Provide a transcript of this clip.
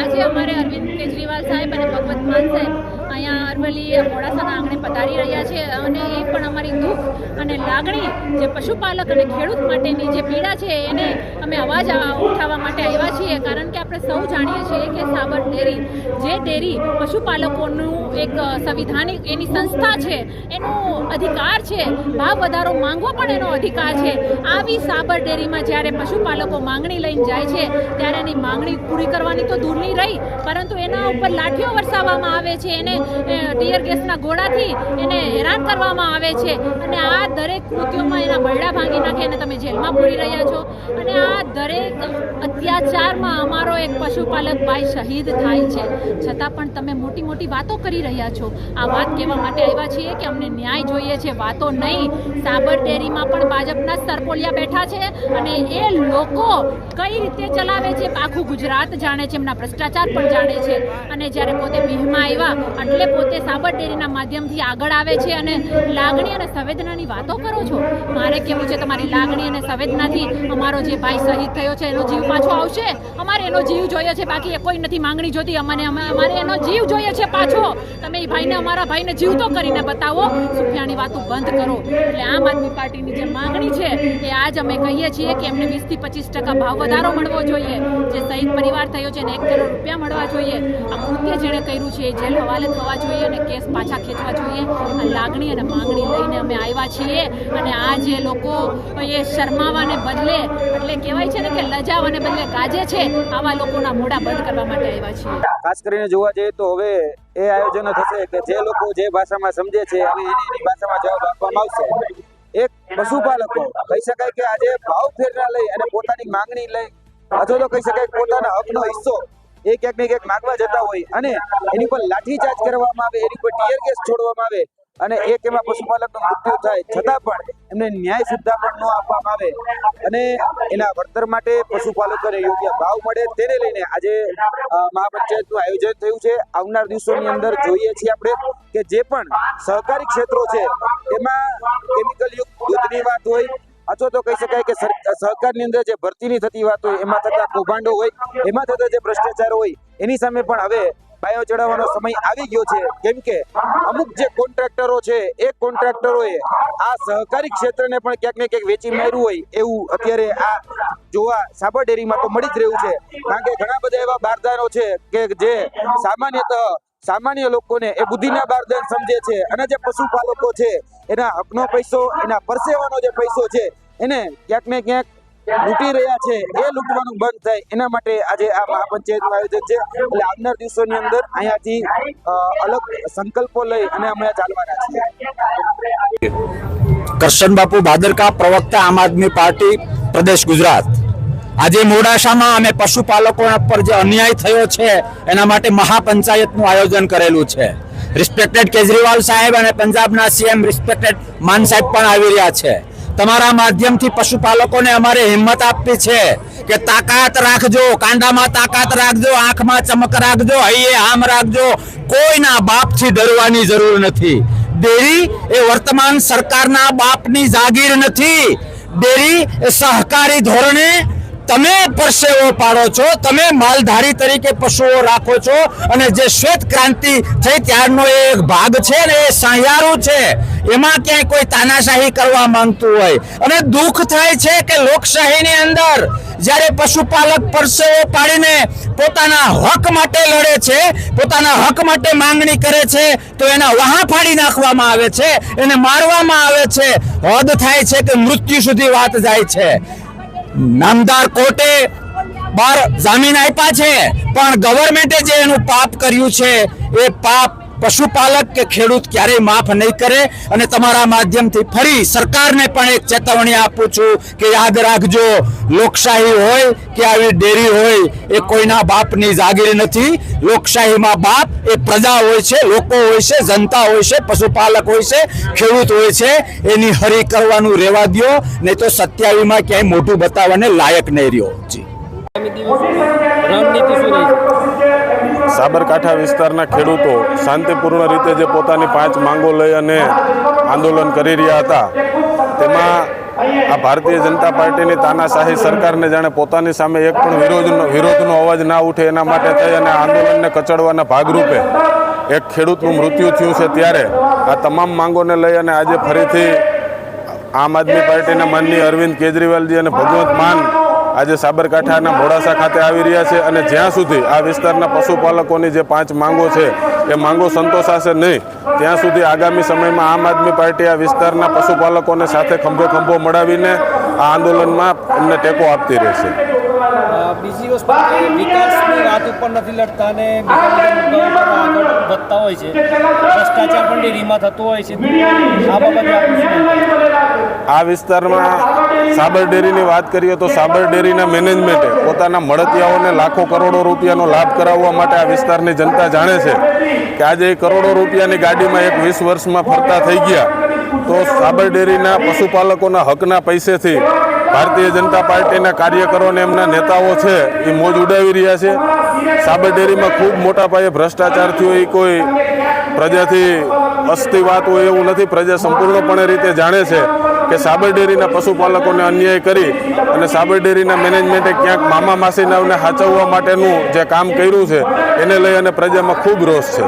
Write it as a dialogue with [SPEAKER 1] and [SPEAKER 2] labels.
[SPEAKER 1] આજે અમારે અરવિંદ કેજરીવાલ સાહેબ અને ભગવત માન સાહેબ અહીંયા અરવલ્લી મોડાસાના આંગણે પધારી રહ્યા છે અને એ પણ અમારી દુઃખ અને લાગણી જે પશુપાલક અને ખેડૂત માટેની જે પીડા છે એને અમે અવાજ ઉઠાવવા માટે આવ્યા છીએ, કારણ કે આપણે સૌ જાણીએ છીએ કે સાબર ડેરી જે ડેરી પશુપાલકોનું એક સંવિધાનિક એની સંસ્થા છે, એનો અધિકાર છે, ભાવ વધારો માંગવો પણ એનો અધિકાર છે। આવી સાબર ડેરીમાં જ્યારે પશુપાલકો માંગણી લઈને જાય છે ત્યારે એની માંગણી પૂરી કરવાની તો દૂરની રહી, પરંતુ એના ઉપર લાઠીઓ વરસાવવામાં આવે છે, એને ટીયર ગેસના ગોળાથી એને હેરાન કરવામાં આવે છે અને આ દરેક કૃત્યોમાં એના બરડા ભાંગી નાખે અને તમે જેલમાં પૂરી રહ્યા છો અને આ દરેક અત્યાચારમાં અમારો એક પશુપાલક ભાઈ શહીદ થાય છે, છતાં પણ તમે મોટી મોટી વાતો કરી રહ્યા છો। આ વાત કહેવા માટે આવ્યા છીએ કે અમને ન્યાય જોઈએ છે, વાતો નહીં। સાબર ડેરીમાં પણ ભાજપના સરપોલિયા બેઠા છે અને એ લોકો કઈ રીતે ચલાવે છે આખું ગુજરાત જાણે છે, એમના ભ્રષ્ટાચાર પણ જાણે છે અને જ્યારે પોતે બિહમાં આવ્યા એટલે પોતે સાબર ડેરીના માધ્યમથી આગળ આવે છે અને લાગણી અને સંવેદનાની વાતો કરો છો। મારે કેવું છે તમારી લાગણી અને સંવેદનાથી અમારો જે ભાઈ શહીદ થયો છે એનો જીવ પાછો આવશે? અમારે એનો જીવ જોઈએ છે, બાકી એ કોઈ નથી માંગણી જોતી, અમારે એનો જીવ જોઈએ છે પાછો। તમે એ ભાઈને અમારા ભાઈને જીવતો કરીને બતાવો, સુફિયાની વાતો બંધ કરો। એટલે આમ આદમી પાર્ટીની જે માંગણી છે એ આજ અમે કહીએ છીએ કે એમને 20 થી 25% ભાવ વધારો મળવો જોઈએ, જે શહીદ પરિવાર થયો છે એને 1 કરોડ રૂપિયા મળવા જોઈએ, આ કૃત્ય જેણે કર્યું છે એ જેલ હવાલે થવા જોઈએ અને કેસ પાછા ખેંચવા જોઈએ। આ લાગણી અને માંગણી લઈને અમે આવ્યા છીએ અને આ જે લોકો એ શરમાવાને બદલે એટલે કહેવાય છે ને કે લજાવાને બદલે ગાજે છે, આવા લોકોના મોઢા બંધ કરવા માટે આવ્યા છીએ।
[SPEAKER 2] ખાસ કરીને જોવા જઈએ તો હવે એ આયોજનો થશે કે જે લોકો જે ભાષામાં સમજે છે અને એની ભાષામાં જવાબ આપવામાં આવશે। એક પશુપાલકો કહી શકાય કે આજે ભાવ ફેરના લઈ અને પોતાની માંગણી લઈ અથવા તો કહી શકાય પોતાના હકનો હિસ્સો એ ક્યાંક ને ક્યાંક માંગવા જતા હોય અને એની પર લાઠીચાર્જ કરવામાં આવે, એની પર ટીયર ગેસ છોડવામાં આવે અને એક એમાં પશુપાલકનું મૃત્યુ થાય છતાં પણ એમને ન્યાય સુદ્ધા પણ ન આપવામાં આવે અને એના વળતર માટે પશુપાલકોને યોગ્ય ભાવ મળે તેને લઈને આજે મહાપંચાયતનું આયોજન થયું છે। આવનાર દિવસોની અંદર જોઈએ છીએ આપણે કે જે પણ સહકારી ક્ષેત્રો છે એમાં કેમિકલ યુક્ત દૂધની વાત હોય અથવા તો કહી શકાય કે સહકારની અંદર જે ભરતીની થતી વાત હોય, એમાં થતા કૌભાંડો હોય, એમાં થતા જે ભ્રષ્ટાચાર હોય એની સામે પણ હવે પાયો ચડાવવાનો સમય આવી ગયો છે, કેમ કે અમુક જે કોન્ટ્રાક્ટરો છે એ કોન્ટ્રાક્ટરોએ આ સહકારી ક્ષેત્રને પણ ક્યાંક ને ક્યાંક વેચી માર્યું હોય એવું અત્યારે આ જોવા સાબર ડેરીમાં તો મળી જ રહ્યું છે। કારણ કે ઘણા બધા એવા બારદાનો છે કે જે સામાન્ય લોકોને એ બુદ્ધિના બારદાન સમજે છે અને જે પશુપાલકો છે એના હકનો પૈસો, એના પરસેવાનો જે પૈસો છે એને ક્યાંક ને ક્યાંક લૂંટી રહ્યા છે, એ લૂંટવાનું બંધ થાય એના માટે આજે આ મહાપંચાયતનું આયોજન છે। એટલે આવનાર દિવસોની અંદર અહીંયાથી અલગ સંકલ્પો લઈ અને અમે ચાલવાના છીએ।
[SPEAKER 3] કરશન બાપુ ભાદરકા, પ્રવક્તા આમ આદમી પાર્ટી પ્રદેશ ગુજરાત। આજે મોડાસામાં અમે પશુપાલકોના પર જે અન્યાય થયો છે એના માટે મહાપંચાયતનું આયોજન કરેલું છે। રિસ્પેક્ટેડ કેજરીવાલ સાહેબ અને પંજાબના સીએમ રિસ્પેક્ટેડ માન સાહેબ પણ આવી રહ્યા છે। તમારા માધ્યમથી પશુપાલકોને અમારે હિંમત આપવી છે કે તાકાત રાખજો, કાંડામાં તાકાત રાખજો, આંખમાં ચમક રાખજો, હૈયે આમ રાખજો, કોઈના બાપથી ડરવાની જરૂર નથી। ડેરી એ વર્તમાન સરકારના બાપની જાગીર નથી। ડેરી એ સહકારી ધોરણે તમે પરસેવો પાડો છો, તમે માલધારી તરીકે પશુઓ રાખો છો અને જે શ્વેત ક્રાંતિ થઈ ત્યારનો એક ભાગ છે ને એ સહિયારું છે, એમાં ક્યાંય કોઈ તાનાશાહી કરવા માંગતું હોય અને દુઃખ થાય છે કે લોકશાહીની અંદર જ્યારે પશુપાલક પરસેવો પાડીને પોતાના હક માટે લડે છે, પોતાના હક માટે માંગણી કરે છે તો એના વહાં ફાડી નાખવામાં આવે છે, એને મારવામાં આવે છે, હદ થાય છે કે મૃત્યુ સુધી વાત જાય છે। નામદાર કોર્ટે બાર જામીન આપ્યા છે પણ ગવર્મેન્ટે જે એનું પાપ કર્યું છે એ પાપ પશુપાલક કે ખેડૂત ક્યારેય માફ નહીં કરે। અને તમારા માધ્યમથી ફરી સરકારને પણ એક ચેતવણી આપું છું કે યાદ રાખજો, લોકશાહી હોય કે આવી ડેરી હોય એ કોઈના બાપની જાગીર નથી। લોકશાહીમાં બાપ એ પ્રજા હોય છે, લોકો હોય છે, જનતા હોય છે, પશુપાલક હોય છે, ખેડૂત હોય છે, એની હરી કરવાનું રહેવા દો, નહીં તો 27માં ક્યાંય મોઢું બતાવવાને લાયક નહીં રહ્યો। જી
[SPEAKER 4] સાબરકાંઠા વિસ્તારના ખેડૂતો શાંતિપૂર્ણ રીતે જે પોતાની 5 માંગો લઈ અને આંદોલન કરી રહ્યા હતા તેમાં આ ભારતીય જનતા પાર્ટીની તાનાશાહી સરકારને જાણે પોતાની સામે એક પણ વિરોધનો અવાજ ના ઉઠે એના માટે થઈ અને આંદોલનને કચડવાના ભાગરૂપે એક ખેડૂતનું મૃત્યુ થયું છે, ત્યારે આ તમામ માંગોને લઈ અને આજે ફરીથી આમ આદમી પાર્ટીના માનનીય અરવિંદ કેજરીવાલજી અને ભગવંત માન આજે સાબરકાંઠાના મોડાસા ખાતે આવી રહ્યા છે અને જ્યાં સુધી આ વિસ્તારના પશુપાલકોની જે 5 માંગો છે એ માંગો સંતોષાશે નહીં ત્યાં સુધી આગામી સમયમાં આમ આદમી પાર્ટી આ વિસ્તારના પશુપાલકોને સાથે ખંભે ખંભો મળાવીને આ આંદોલનમાં એમને ટેકો આપતી રહેશે.
[SPEAKER 5] બીજી વસ્તુ વિકાસની વાત ઉપર નથી લડતા અને બીજા બધા મુદ્દાઓ પર આગળ વધતા હોય છે. ભ્રષ્ટાચાર પણ ડેરીમાં થતો હોય છે. આ બાબતે આપણે શું કહેવું?
[SPEAKER 4] આ વિસ્તારમાં સાબર ડેરીની વાત કરીએ તો સાબર ડેરીના મેનેજમેન્ટે પોતાના મળતિયાઓને લાખો કરોડો રૂપિયાનો લાભ કરાવવા માટે આ વિસ્તારની જનતા જાણે છે કે આજે એ કરોડો રૂપિયાની ગાડીમાં એક 20 વર્ષમાં ફરતા થઈ ગયા તો સાબર ડેરીના પશુપાલકોના હકના પૈસેથી ભારતીય જનતા પાર્ટીના કાર્યકરો અને એમના નેતાઓ છે એ મોજ ઉડાવી રહ્યા છે. સાબર ડેરીમાં ખૂબ મોટા પાયે ભ્રષ્ટાચાર થયો એ કોઈ પ્રજાથી અસ્તી વાત હોય એવું નથી. પ્રજા સંપૂર્ણપણે રીતે જાણે છે કે સાબર ડેરીના પશુપાલકોને અન્યાય કરી અને સાબર ડેરીના મેનેજમેન્ટે ક્યાંક મામા માસીનાઓને સાચવવા માટેનું જે કામ કર્યું છે એને લઈ અને પ્રજામાં ખૂબ રોષ છે.